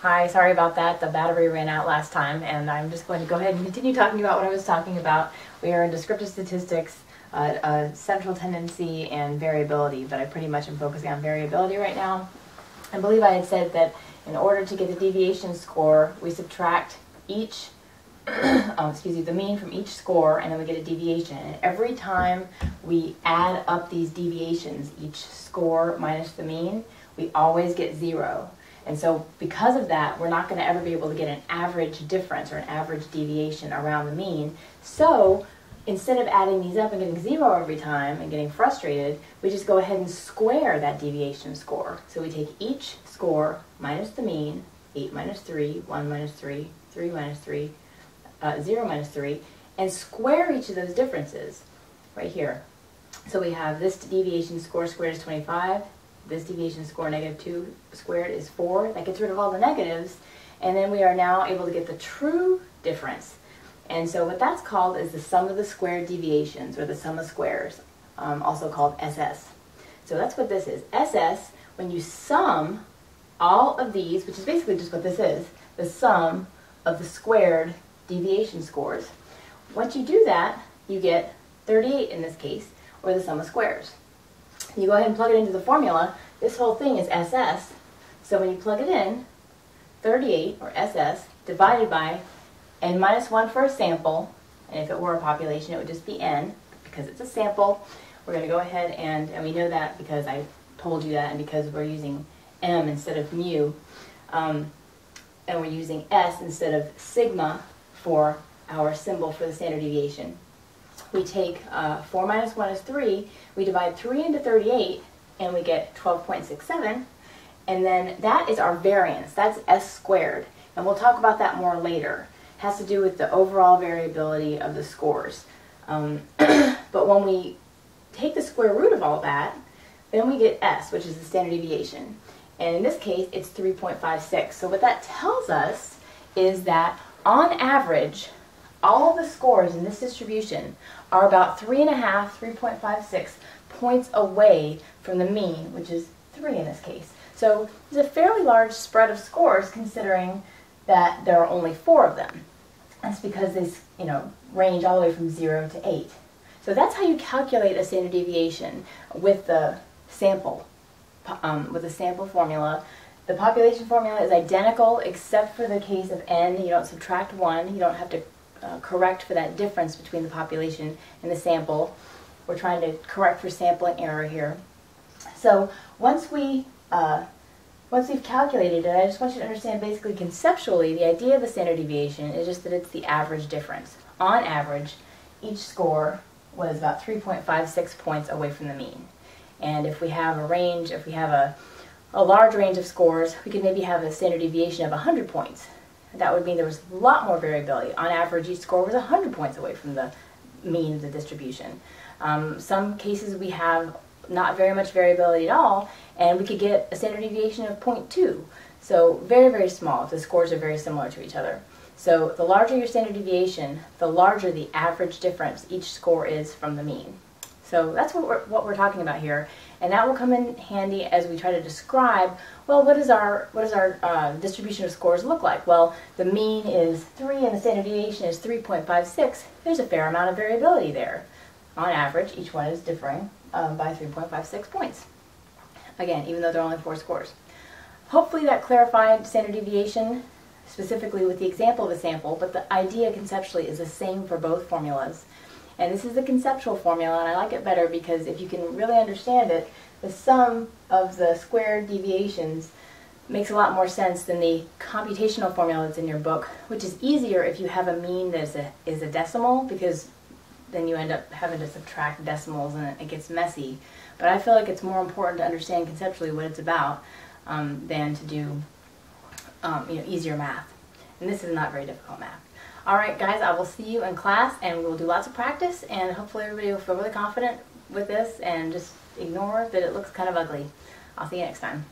Hi, sorry about that. The battery ran out last time, and I'm just going to go ahead and continue talking about what I was talking about. We are in descriptive statistics, central tendency, and variability, but I pretty much am focusing on variability right now. I believe I had said that in order to get the deviation score, we subtract each, the mean from each score, and then we get a deviation. And every time we add up these deviations, each score minus the mean, we always get 0. And so because of that, we're not going to ever be able to get an average difference or an average deviation around the mean. So instead of adding these up and getting 0 every time and getting frustrated, we just go ahead and square that deviation score. So we take each score minus the mean, 8 minus 3, 1 minus 3, 3 minus 3, 0 minus 3, and square each of those differences right here. So we have this deviation score squared is 25. This deviation score, -2 squared, is 4. That gets rid of all the negatives, and then we are now able to get the true difference. And so what that's called is the sum of the squared deviations, or the sum of squares, also called SS. So that's what this is. SS, when you sum all of these, which is basically just what this is, the sum of the squared deviation scores. Once you do that, you get 38 in this case, or the sum of squares. You go ahead and plug it into the formula. This whole thing is SS. So when you plug it in, 38, or SS, divided by n minus 1 for a sample, and if it were a population, it would just be n, because it's a sample. We're going to go ahead and we know that because I told you that, and because we're using m instead of mu, and we're using s instead of sigma for our symbol for the standard deviation. We take 4 minus 1 is 3, we divide 3 into 38, and we get 12.67, and then that is our variance. That's s squared, and we'll talk about that more later. It has to do with the overall variability of the scores. But when we take the square root of all that, then we get s, which is the standard deviation. And in this case, it's 3.56. So what that tells us is that, on average, all of the scores in this distribution are about 3.56 points away from the mean, which is 3 in this case. So there's a fairly large spread of scores, considering that there are only 4 of them. That's because they range all the way from 0 to 8. So that's how you calculate a standard deviation with the sample formula. The population formula is identical except for the case of n. You don't subtract 1. You don't have to correct for that difference between the population and the sample. We're trying to correct for sampling error here. So once we've calculated it, I just want you to understand, basically conceptually, the idea of the standard deviation is just that it's the average difference. On average, each score was about 3.56 points away from the mean. And if we have a range, if we have a large range of scores, we could maybe have a standard deviation of 100 points. That would mean there was a lot more variability. On average, each score was 100 points away from the mean of the distribution. Some cases we have not very much variability at all, and we could get a standard deviation of 0.2. So very, very small if the scores are very similar to each other. So the larger your standard deviation, the larger the average difference each score is from the mean. So that's what we're talking about here, and that will come in handy as we try to describe, well, what does our distribution of scores look like? Well, the mean is 3 and the standard deviation is 3.56. There's a fair amount of variability there. On average, each one is differing by 3.56 points. Again, even though there are only 4 scores. Hopefully that clarified standard deviation, specifically with the example of a sample, but the idea conceptually is the same for both formulas. And this is the conceptual formula, and I like it better because if you can really understand it, the sum of the squared deviations makes a lot more sense than the computational formula that's in your book, which is easier if you have a mean that is a decimal, because then you end up having to subtract decimals and it gets messy. But I feel like it's more important to understand conceptually what it's about than to do easier math. And this is not very difficult math. Alright guys, I will see you in class, and we will do lots of practice, and hopefully everybody will feel really confident with this and just ignore that it looks kind of ugly. I'll see you next time.